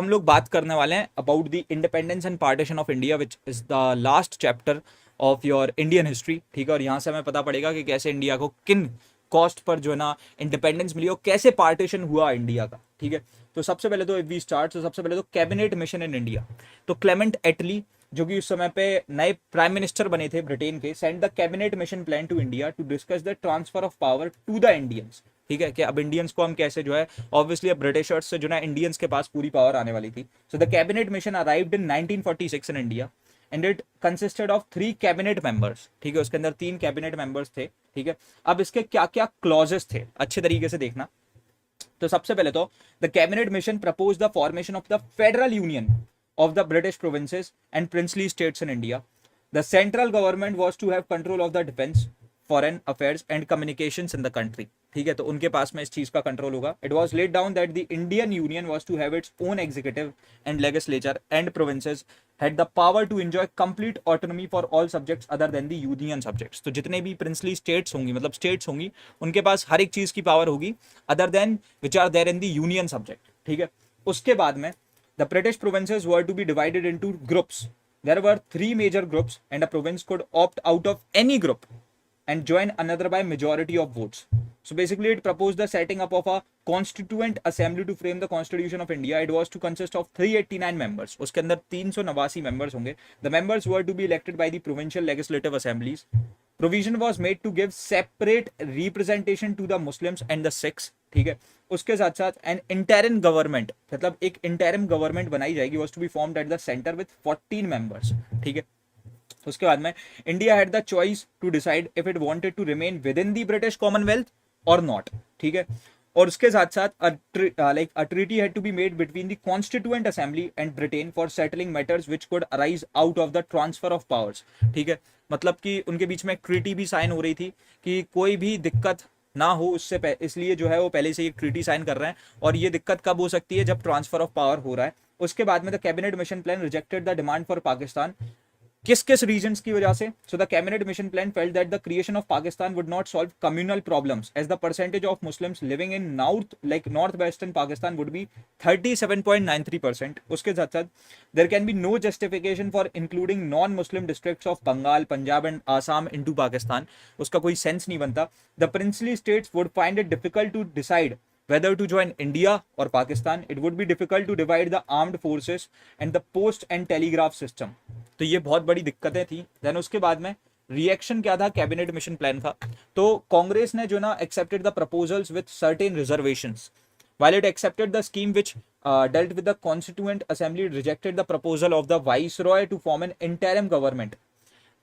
हम लोग बात करने वाले हैं about the independence and partition of India which is the last chapter of your Indian history. ठीक है, और यहाँ से हमें पता पड़ेगा कि कैसे इंडिया को किन कॉस्ट पर जो है ना इंडिपेंडेंस मिली और कैसे पार्टीशन हुआ इंडिया का। ठीक है, तो सबसे पहले तो वी स्टार्ट, तो सबसे पहले तो कैबिनेट मिशन इन इंडिया। तो क्लेमेंट एटली जो कि उस समय पे नए प्राइम मिनिस्टर बने थे ब्रिटेन के, send the cabinet mission plan to India to discuss the transfer of power to the Indians. ठीक है, कि अब इंडियंस को हम कैसे जो है, ऑब्वियसली अब ब्रिटिशर्स से जो ना इंडियंस के पास पूरी पावर आने वाली थी। सो the cabinet mission arrived in 1946 in India and it consisted of 3 cabinet members. ठीक है, उसके अंदर 3 कैबिनेट मेंबर्स थे। ठीक है, अब इसके क्या क्या क्लॉजेस थे अच्छे तरीके से देखना। तो सबसे पहले तो the cabinet mission propose the formation of the federal union of the British provinces and princely states in India. The central government was to have control of the defence, foreign affairs and communications in the country. ठीक है, तो उनके पास में इस चीज का control होगा। It was laid down that the Indian union was to have its own executive and legislature and provinces had the power to enjoy complete autonomy for all subjects other than the union subjects। तो जितने भी princely states होंगी, मतलब states होंगी, उनके पास हर एक चीज की पावर होगी other than which are there in the union subject. ठीक है, उसके बाद में the British provinces were to be divided into groups. There were 3 major groups and a province could opt out of any group and join another by majority of votes. So basically it proposed the setting up of a constituent assembly to frame the constitution of India. It was to consist of 389 members. उसके अंदर 389 members होंगे. The members were to be elected by the provincial legislative assemblies. Provision was made to give separate representation to the Muslims and the Sikhs. ठीक है, उसके साथ साथ N interim government, मतलब एक इंटरिम गवर्नमेंट बनाई जाएगी, was to be formed at the center with 14 members. ठीक है, उसके बाद में India had the choice to decide if it wanted to remain within the British Commonwealth और नॉट। ठीक है, और उसके साथ साथ like a treaty had to be made between the constituent assembly and Britain for settling matters which could arise out of the transfer of powers. ठीक है, मतलब कि उनके बीच में एक ट्रीटी भी साइन हो रही थी कि कोई भी दिक्कत ना हो उससे इसलिए जो है वो पहले से एक ट्रीटी साइन कर रहे हैं, और ये दिक्कत कब हो सकती है, जब ट्रांसफर ऑफ पावर हो रहा है। उसके बाद में the cabinet mission plan rejected the demand for Pakistan. किस किस रीजंस की वजह से? So the cabinet mission plan felt that the creation of Pakistan would not solve communal problems as the percentage of Muslims living in north western Pakistan would be 37.93%। उसके साथ साथ there can be no justification for including non Muslim districts of Bengal, Punjab and Assam into Pakistan. उसका कोई sense नहीं बनता। The princely states would find it difficult to decide whether to join India or Pakistan. It would be difficult to divide the armed forces and the post and telegraph system. तो ये बहुत बड़ी दिक्कतें थी। Then उसके बाद में reaction क्या था कैबिनेट मिशन प्लान का? तो कांग्रेस ने जो ना accepted the proposals with certain reservations while it accepted the scheme which dealt with the constituent assembly, it rejected the proposal of the viceroy to form an interim government,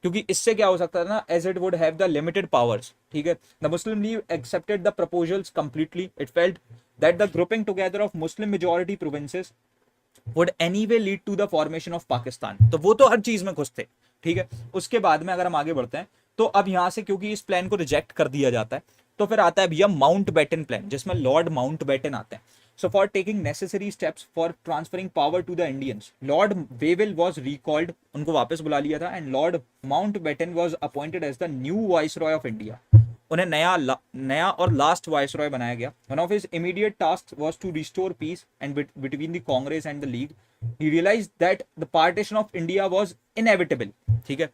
क्योंकि इससे क्या हो सकता था ना, as it would have the limited powers. ठीक है, the Muslim League accepted the proposals completely. It felt that the grouping together of Muslim majority provinces would anyway lead to the formation of Pakistan. तो वो तो हर चीज में खुश थे। ठीक है, उसके बाद में अगर हम आगे बढ़ते हैं तो अब यहां से क्योंकि इस प्लान को रिजेक्ट कर दिया जाता है, तो फिर आता है भैया माउंट बैटन प्लान, जिसमें लॉर्ड माउंट बैटन आते हैं। So for taking necessary steps for transferring power to the Indians, Lord Wavell was recalled, उनको वापस बुला लिया था, and Lord Mountbatten was appointed as the new Viceroy of India। उन्हें नया और लास्ट वाइसरॉय बनाया गया। One of his immediate tasks was to restore peace and between the Congress and the League. He realized that the partition of India was inevitable। ठीक है,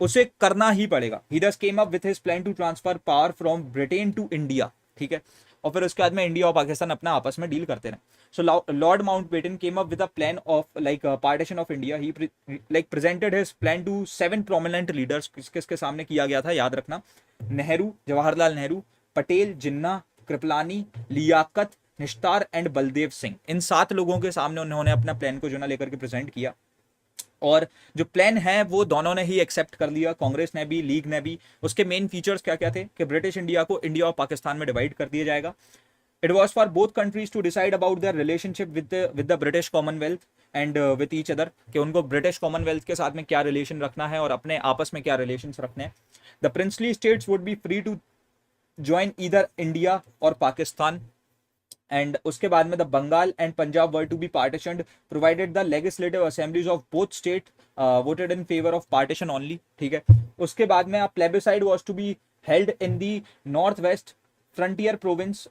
उसे करना ही पड़ेगा। He thus came up with his plan to transfer power from Britain to India। ठीक है, और फिर उसके बाद में इंडिया और पाकिस्तान अपना आपस में डील करते रहे। So Lord Mountbatten came up with a plan of like partition of India. He like presented his plan to 7 prominent leaders. किसके सामने किया गया था, याद रखना, नेहरू, जवाहरलाल नेहरू, पटेल, जिन्ना, कृपलानी, लियाकत, निश्तार एंड बलदेव सिंह। इन 7 लोगों के सामने उन्होंने अपना प्लान को जो ना लेकर के प्रेजेंट किया, और जो प्लान है वो दोनों ने ही एक्सेप्ट कर लिया, कांग्रेस ने भी, लीग ने भी। उसके मेन फीचर्स क्या क्या थे कि ब्रिटिश इंडिया को इंडिया और पाकिस्तान में डिवाइड कर दिया जाएगा। It was for both countries to decide about their relationship with the British Commonwealth and with each other, कि उनको ब्रिटिश कॉमनवेल्थ के साथ में क्या रिलेशन रखना है और अपने आपस में क्या रिलेशन रखने हैं। The princely states would be free to join either India और पाकिस्तान, एंड उसके बाद में the Bengal and Punjab were to be partitioned provided the legislative assemblies of both state voted in favour of partition only. ठीक है, उसके बाद में plebiscite was to be held in the north west frontier province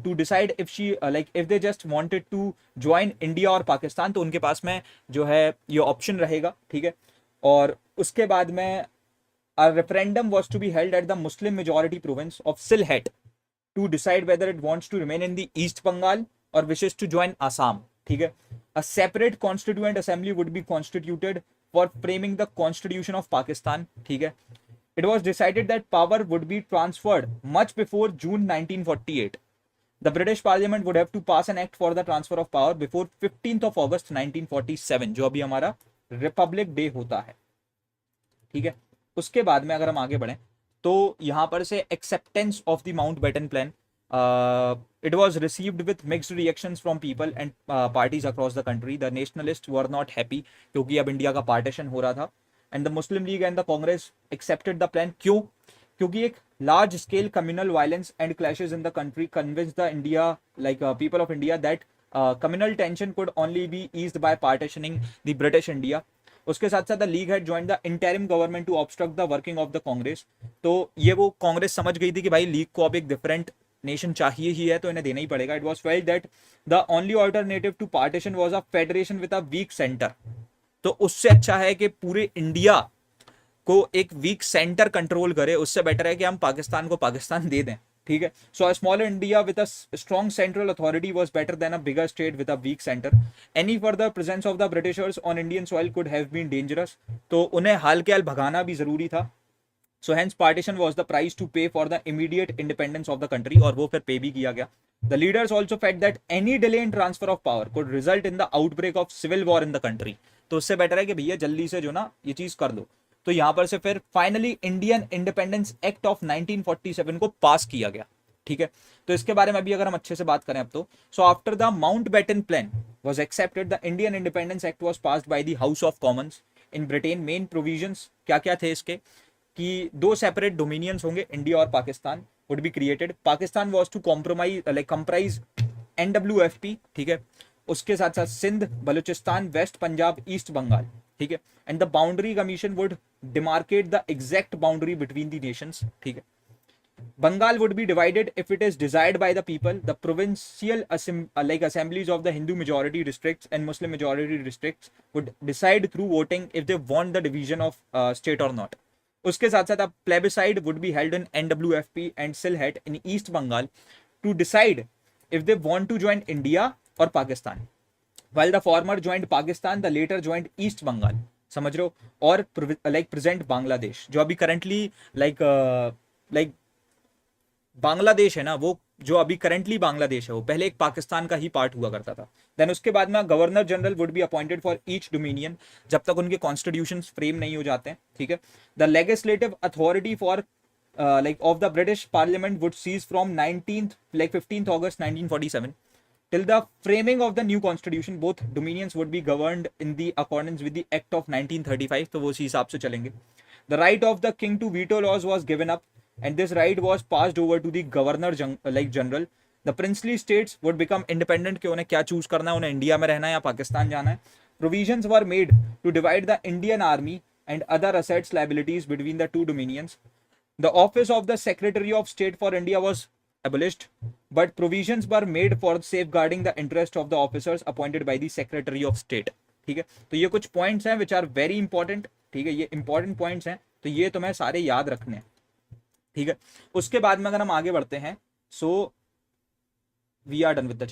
to decide if she like if they just wanted to join India और पाकिस्तान, तो उनके पास में जो है ये ऑप्शन रहेगा, ठीक है। और उसके बाद में a referendum was to be held at the Muslim majority province of Sylhet to decide whether it wants to remain in the East Bengal or wishes to join Assam, ठीक है। A separate constituent assembly would be constituted for framing the constitution of Pakistan, ठीक है। It was decided that power would be transferred much before June 1948. The British Parliament would have to pass an act for the transfer of power before 15th of August 1947, जो अभी हमारा Republic day होता है, ठीक है। उसके बाद में अगर हम आगे बढ़ें तो यहाँ पर से acceptance of the Mountbatten plan, it was received with mixed reactions from people and parties across the country. The nationalists were not happy क्योंकि अब इंडिया का पार्टीशन हो रहा था, and the Muslim League and the Congress accepted the plan. क्यों? क्योंकि एक large scale communal violence and clashes in the country convinced the India people of India that communal tension could only be eased by partitioning the British India. उसके साथ साथ the League had joined the interim government to obstruct the working of the Congress. तो ये वो कांग्रेस समझ गई थी कि भाई लीग को अब एक डिफरेंट नेशन चाहिए ही है, तो इन्हें देना ही पड़ेगा। It was felt that the only alternative to partition was a federation with a weak centre. तो उससे अच्छा है कि पूरे इंडिया को एक वीक सेंटर कंट्रोल करे, उससे बेटर है कि हम पाकिस्तान को पाकिस्तान दे दें, ठीक है। So a smaller India with a strong central authority was better than a bigger state with a weak centre. Any further presence of the Britishers on Indian soil could have been dangerous. तो उन्हें हाल के हाल भगाना भी जरूरी था। So hence partition was the price to pay for the immediate independence of the country, और वो फिर पे भी किया गया। The leaders also fate that any delay in transfer of power could result in the outbreak of civil war in the country. तो उससे better है कि भैया जल्दी से जो ना ये चीज कर दो। तो यहां पर से फिर finally Indian independence act of 1947 को पास किया गया, ठीक है। तो इसके बारे में अभी अगर हम अच्छे से बात करें अब तो, so after the Mountbatten plan was accepted, the Indian independence act was passed by the house of Commons in Britain. Main provisions क्या क्या थे इसके कि दो सेपरेट डोमिनियंस होंगे, इंडिया और Pakistan would be created. Pakistan was to compromise comprise NWFP, ठीक है। उसके साथ साथ सिंध, बलूचिस्तान, वेस्ट पंजाब, ईस्ट बंगाल, ठीक है। And the boundary commission would demarcate the exact boundary between the nations, ठीक है। Bengal would be divided if it is desired by the people. The provincial assemblies of the Hindu majority districts and Muslim majority districts would decide through voting if they want the division of state or not. उसके साथ साथ a plebiscite would be held in NWFP and Sylhet in East Bengal to decide if they want to join India or Pakistan. While the former joined Pakistan, the later joined East Bengal. समझ रहे हो? और present Bangladesh, जो अभी currently like Bangladesh है ना, वो जो अभी करंटली बांग्लादेश है वो पहले एक पाकिस्तान का ही पार्ट हुआ करता था। देन उसके बाद में governor general would be appointed for each dominion, जब तक उनके कॉन्स्टिट्यूशंस फ्रेम नहीं हो जाते हैं, ठीक है। The legislative authority for of the British Parliament would cease from 15th August 1947 till the framing of the new constitution. Both dominions would be governed in the accordance with the act of 1935, तो वो उसी हिसाब से चलेंगे। The right of the king to veto laws was given up, and this right was passed over to the governor general. The princely states would become independent कि उन्हें क्या choose करना है, उन्हें इंडिया में रहना है या पाकिस्तान जाना है। Provisions were made to divide the Indian army and other assets liabilities between the two dominions. The office of the Secretary of State for India was abolished, but provisions were made for safeguarding the interest of the officers appointed by the Secretary of State, ठीक है। तो ये कुछ points हैं which are very important, ठीक है। ये important points हैं, तो ये तुम्हें सारे याद रखने हैं, ठीक है। उसके बाद में अगर हम आगे बढ़ते हैं, so we are done with the